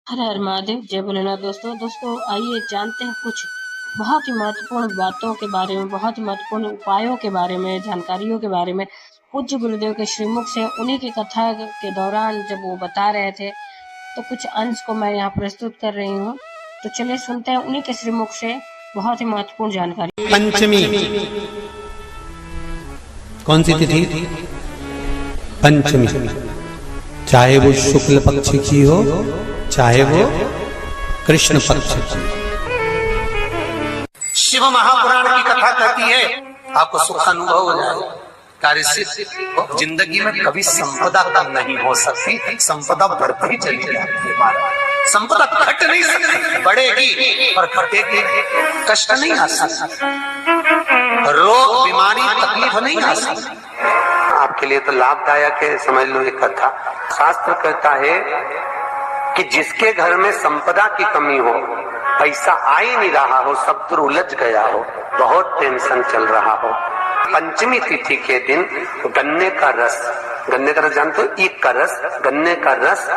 हर हर महादेव, जय भोलेनाथ। दोस्तों आइए जानते हैं कुछ बहुत ही महत्वपूर्ण बातों के बारे में, बहुत ही महत्वपूर्ण उपायों के बारे में, जानकारियों के बारे में। पूज्य गुरुदेव के श्रीमुख से उन्हीं की कथा के दौरान जब वो बता रहे थे तो कुछ अंश को मैं यहाँ प्रस्तुत कर रही हूँ। तो चलिए सुनते हैं उन्हीं के श्रीमुख से बहुत ही महत्वपूर्ण जानकारी। पंचमी कौन सी तिथि? पंचमी, चाहे वो शुक्ल पक्ष की हो चाहे वो कृष्ण पक्ष की। शिव महापुराण की कथा कहती है आपको सुख अनुभव हो जाए। कार्य सिद्ध। जिंदगी में कभी संपदा कम नहीं हो सकती, संपदा बढ़ती चली जाती है। संपदा घट नहीं सकती, बढ़ेगी और घटेगी। कष्ट नहीं आ सकता, रोग बीमारी तकलीफ नहीं आ सकती। आपके लिए तो लाभदायक है, समझ लो ये कथा। शास्त्र कहता है कि जिसके घर में संपदा की कमी हो, पैसा आ ही नहीं रहा हो, सब तो उलझ गया हो, बहुत टेंशन चल रहा हो, पंचमी तिथि के दिन गन्ने का रस जानते हो? ईख का रस, गन्ने का रस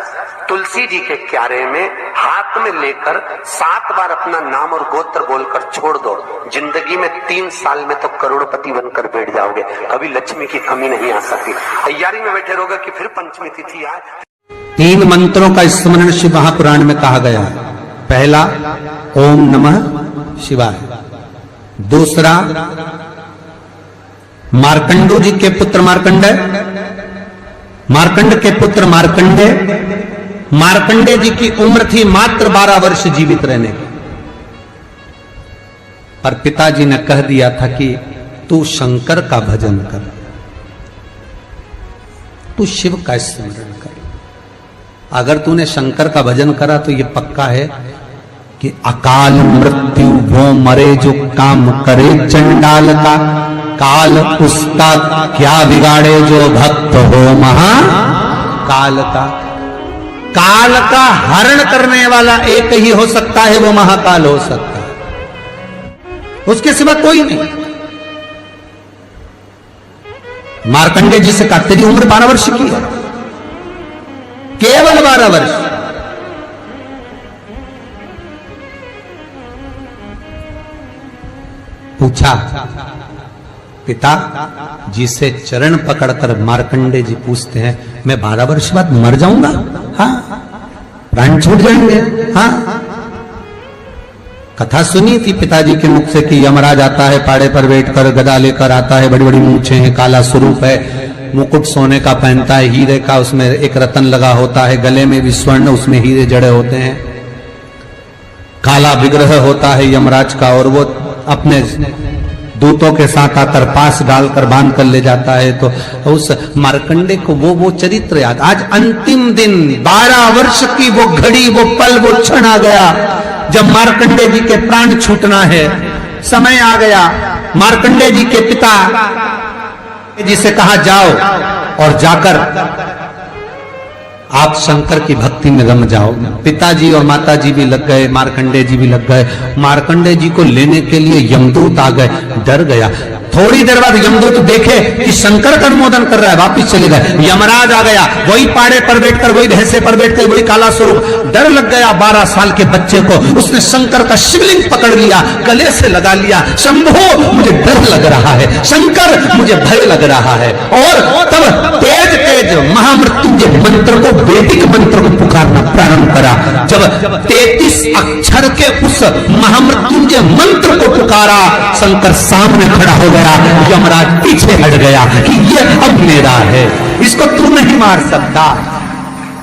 तुलसी जी के क्यारे में हाथ में लेकर 7 बार अपना नाम और गोत्र बोलकर छोड़ दो। जिंदगी में 3 साल में तो करोड़पति बनकर बैठ जाओगे, कभी लक्ष्मी की कमी नहीं आ सकती। तैयारी में बैठे रहोगे कि फिर पंचमी तिथि आए। 3 मंत्रों का स्मरण शिव महापुराण में कहा गया है। पहला ओम नमः शिवाय, दूसरा मार्कंडू जी के पुत्र मार्कंडेय, मार्कंड के पुत्र मार्कंडेय। मार्कंडेय जी की उम्र थी मात्र 12 वर्ष जीवित रहने की, पर पिताजी ने कह दिया था कि तू शंकर का भजन कर, तू शिव का स्मरण कर। अगर तूने शंकर का भजन करा तो ये पक्का है कि अकाल मृत्यु वो मरे जो काम करे चंडाल का, काल उसका क्या बिगाड़े जो भक्त हो महा काल का। काल का हरण करने वाला एक ही हो सकता है, वो महाकाल हो सकता है, उसके सिवा कोई नहीं। मार्कंडेय जी से कहा तेरी उम्र 12 वर्ष की है, केवल 12 वर्ष। पूछा पिता जी से चरण पकड़कर मार्कंडेय जी पूछते हैं मैं 12 वर्ष बाद मर जाऊंगा? हाँ, प्राण छूट जाएंगे। हाँ, कथा सुनी थी पिताजी के मुख से कि यमराज आता है, पाड़े पर बैठकर गदा लेकर आता है, बड़ी बड़ी मूंछें हैं, काला स्वरूप है, मुकुट सोने का पहनता है, हीरे का उसमें एक रतन लगा होता है, गले में भी स्वर्ण, उसमें हीरे जड़े होते हैं, काला विग्रह होता है यमराज का, और वो अपने दूतों के साथ आकर पास डालकर बांध कर ले जाता है। तो उस मार्कंडेय को वो चरित्र याद। आज अंतिम दिन 12 वर्ष की वो घड़ी, वो पल, वो क्षण आ गया जब मार्कंडेय जी के प्राण छूटना है। समय आ गया। मार्कंडेय जी के पिता जी से कहा जाओ और जाकर आप शंकर की भक्ति में रम जाओ। पिताजी और माताजी भी लग गए, मार्कंडेय जी भी लग गए। मार्कंडेय जी को लेने के लिए यमदूत आ गए, डर गया। थोड़ी देर बाद यमदूत देखे कि शंकर का अनुमोदन कर रहा है, वापिस चले गए। यमराज आ गया, वही पाड़े पर बैठकर, वही भैंसे पर बैठकर, वही काला स्वरूप। डर लग गया 12 साल के बच्चे को। उसने शंकर का शिवलिंग पकड़ लिया, गले से लगा लिया, शंभो मुझे डर लग रहा है, शंकर मुझे भय लग रहा है। और तब तेज तेज महामृत्युंजय मंत्र को, वैदिक मंत्र को पुकारना प्रारंभ करा। जब 33 अक्षर के उस महामृत्युंजय मंत्र को पुकारा, शंकर सामने खड़ा हो गया। यमराज पीछे हट गया कि ये अब मेरा है, इसको तू नहीं मार सकता।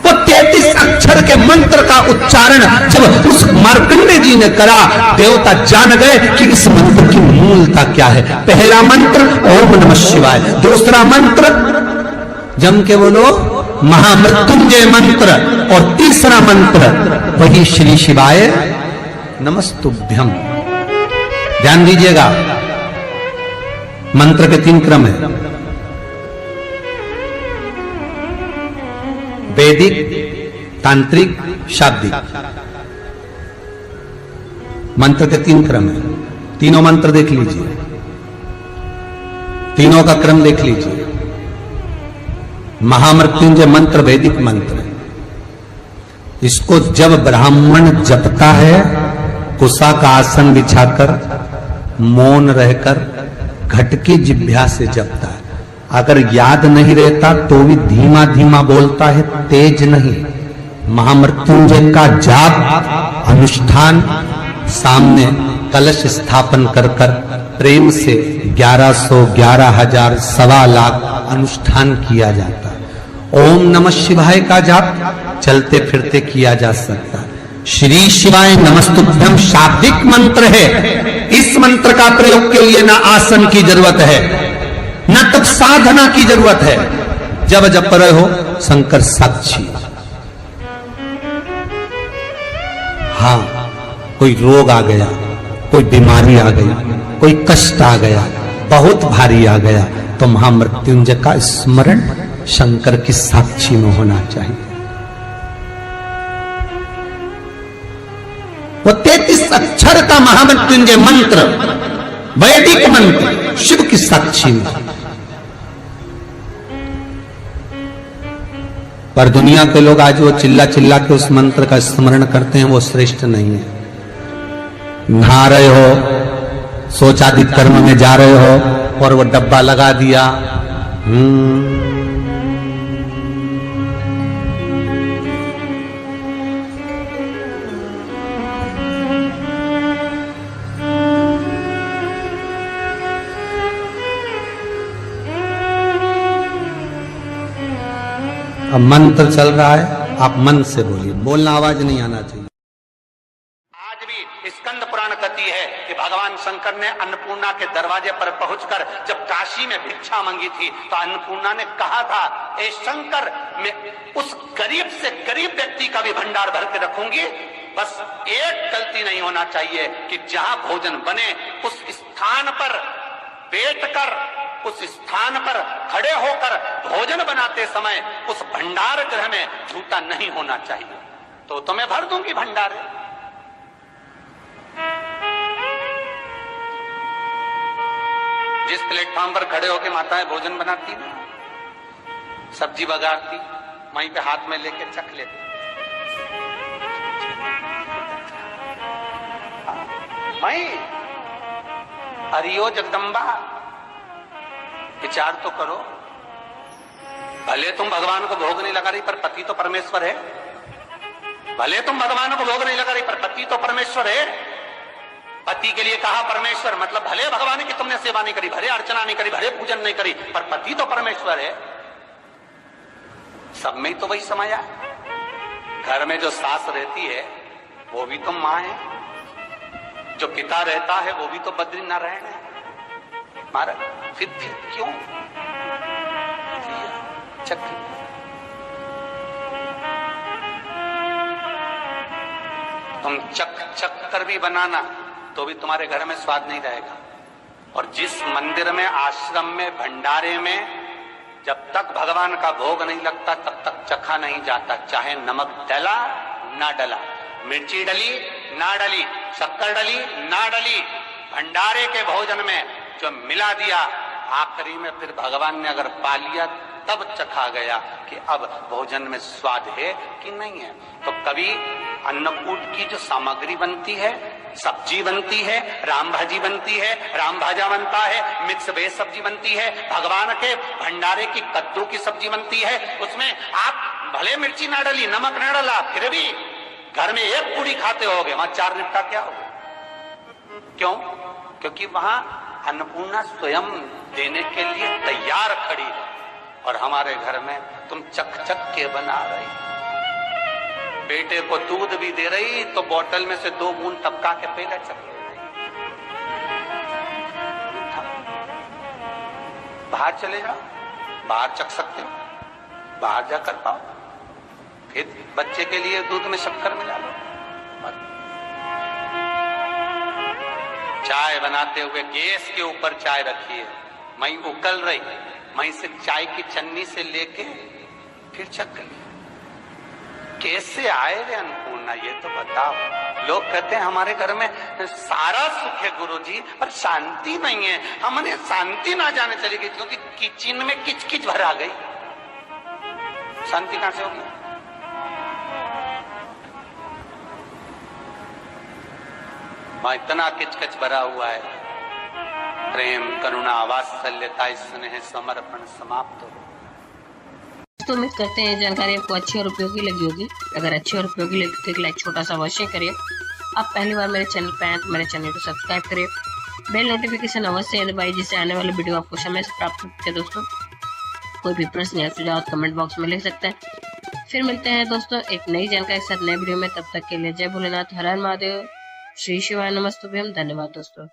वो 33 अक्षर के मंत्र का उच्चारण जब उस मार्कंडेय जी ने करा, देवता जान गए कि इस मंत्र की मूलता क्या है। पहला मंत्र ओम नमः शिवाय, दूसरा मंत्र जम के बोलो महामृत्युंजय मंत्र, और तीसरा मंत्र वही श्री शिवाय नमस्तुभ्यम। ध्यान दीजिएगा, मंत्र के 3 क्रम है, वैदिक, तांत्रिक, शाब्दिक। मंत्र के 3 क्रम है। तीनों मंत्र देख लीजिए, तीनों का क्रम देख लीजिए। महामृत्युंजय मंत्र वैदिक मंत्र है, इसको जब ब्राह्मण जपता है कुशा का आसन बिछाकर मौन रहकर घट की जिह्वा से जपता है। अगर याद नहीं रहता तो भी धीमा धीमा बोलता है, तेज नहीं। महामृत्युंजय का जाप अनुष्ठान सामने कलश स्थापन कर कर प्रेम से 1100, 11,000, 1,25,00,000 अनुष्ठान किया जाता है। ओम नमः शिवाय का जाप चलते फिरते किया जा सकता है। श्री शिवाय नमस्तुभ्यम शाब्दिक मंत्र है। इस मंत्र का प्रयोग के लिए ना आसन की जरूरत है, न तब साधना की जरूरत है। जब जप रहे हो शंकर साक्षी। हाँ, कोई रोग आ गया, कोई बीमारी आ गई, कोई कष्ट आ गया, बहुत भारी आ गया, तो महामृत्युंजय का स्मरण शंकर की साक्षी में होना चाहिए। वो 33 अक्षर का महामृत्युंजय मंत्र, वैदिक मंत्र, शिव की साक्षी में। पर दुनिया के लोग आज वो चिल्ला चिल्ला के उस मंत्र का स्मरण करते हैं, वो श्रेष्ठ नहीं है। नहा रहे हो, सोचादि कर्म में जा रहे हो और वो डब्बा लगा दिया, अब मंत्र चल रहा है, आप मन से बोलिए, बोलना आवाज नहीं आना चाहिए। आज भी स्कंद पुराण कहती है कि भगवान शंकर ने अन्नपूर्णा के दरवाजे पर पहुंचकर जब काशी में भिक्षा मांगी थी तो अन्नपूर्णा ने कहा था, ए शंकर, मैं उस गरीब से गरीब व्यक्ति का भी भंडार भर के रखूंगी, बस एक गलती नहीं होना चाहिए कि जहां भोजन बने उस स्थान पर बैठकर, उस स्थान पर खड़े होकर भोजन बनाते समय उस भंडार गृह में जूता नहीं होना चाहिए। तो तुम्हें भर दूंगी भंडार। जिस प्लेटफॉर्म पर खड़े होकर माताएं भोजन बनाती ना, सब्जी बघारती, वहीं पे हाथ में लेके चख लेती। मई हरियो जगदम्बा, विचार तो करो। भले तुम भगवान को भोग नहीं लगा रही पर पति तो परमेश्वर है। भले तुम भगवान को भोग नहीं लगा रही पर पति तो परमेश्वर है। पति के लिए कहा परमेश्वर, मतलब भले भगवान की तुमने सेवा नहीं करी, भले अर्चना नहीं करी, भले पूजन नहीं करी, पर पति तो परमेश्वर है। सब में तो वही समाया। घर में जो सास रहती है वो भी तो मां है, जो पिता रहता है वो भी तो बद्रीनारायण है। महाराज फिर क्यों चक्र? तुम चक कर भी बनाना तो भी तुम्हारे घर में स्वाद नहीं रहेगा। और जिस मंदिर में, आश्रम में, भंडारे में जब तक भगवान का भोग नहीं लगता तब तक चखा नहीं जाता, चाहे नमक डला ना डला, मिर्ची डली ना डली, शक्कर डली ना डली, भंडारे के भोजन में जो मिला दिया, आखिरी में फिर भगवान ने अगर पा लिया तब चखा गया कि अब भोजन में स्वाद है कि नहीं है। तो कभी अन्नकूट की जो सामग्री बनती है, सब्जी बनती है, राम भाजी बनती है, राम भाजा बनता है, मिक्स वेज सब्जी बनती है, भगवान के भंडारे की कद्दू की सब्जी बनती है, उसमें आप भले मिर्ची ना डली, नमक ना डला, फिर भी घर में एक पूरी खाते होगे, वहां 4 निपटा क्या होगा? क्यों? क्योंकि वहां अन्नपूर्णा स्वयं देने के लिए तैयार खड़ी है। और हमारे घर में तुम चक के बना रही, बेटे को दूध भी दे रही तो बोतल में से 2 बूंद टपका के पहले चक ले रही। बाहर चले जाओ, बाहर चख सकते हो, बाहर जा कर पाओ, फिर बच्चे के लिए दूध में शक्कर मिला लो। चाय बनाते हुए गैस के ऊपर चाय रखी है, मई उकल रही, मई से चाय की चन्नी से लेके फिर चख ली। कैसे आए रे अन्नपूर्णा, ये तो बताओ। लोग कहते हैं हमारे घर में सारा सुख है गुरुजी, पर शांति नहीं है। हमने शांति ना जाने चली गई क्योंकि किचन में किच भर आ गई। शांति कहां से होगी? वहां इतना किचकिच भरा हुआ है, प्रेम करुणा वात्सल्यता स्नेह समर्पण समाप्त हो। तो उम्मीद करते हैं जानकारी आपको अच्छी और उपयोगी लगी होगी। अगर अच्छी और उपयोगी लगी तो एक लाइक छोटा सा अवश्य करिए। आप पहली बार मेरे चैनल पे आए तो मेरे चैनल को सब्सक्राइब करिए, बेल नोटिफिकेशन अवश्य दबाइए जिससे आने वाले वीडियो आपको समय से प्राप्त होते हैं। दोस्तों कोई भी प्रश्न या सुझाव कमेंट बॉक्स में लिख सकते हैं। फिर मिलते हैं दोस्तों एक नई जानकारी के साथ नए वीडियो में। तब तक के लिए जय भोलेनाथ, हर हर महादेव, श्री शिवाय नमस्तुभ्यम। धन्यवाद दोस्तों।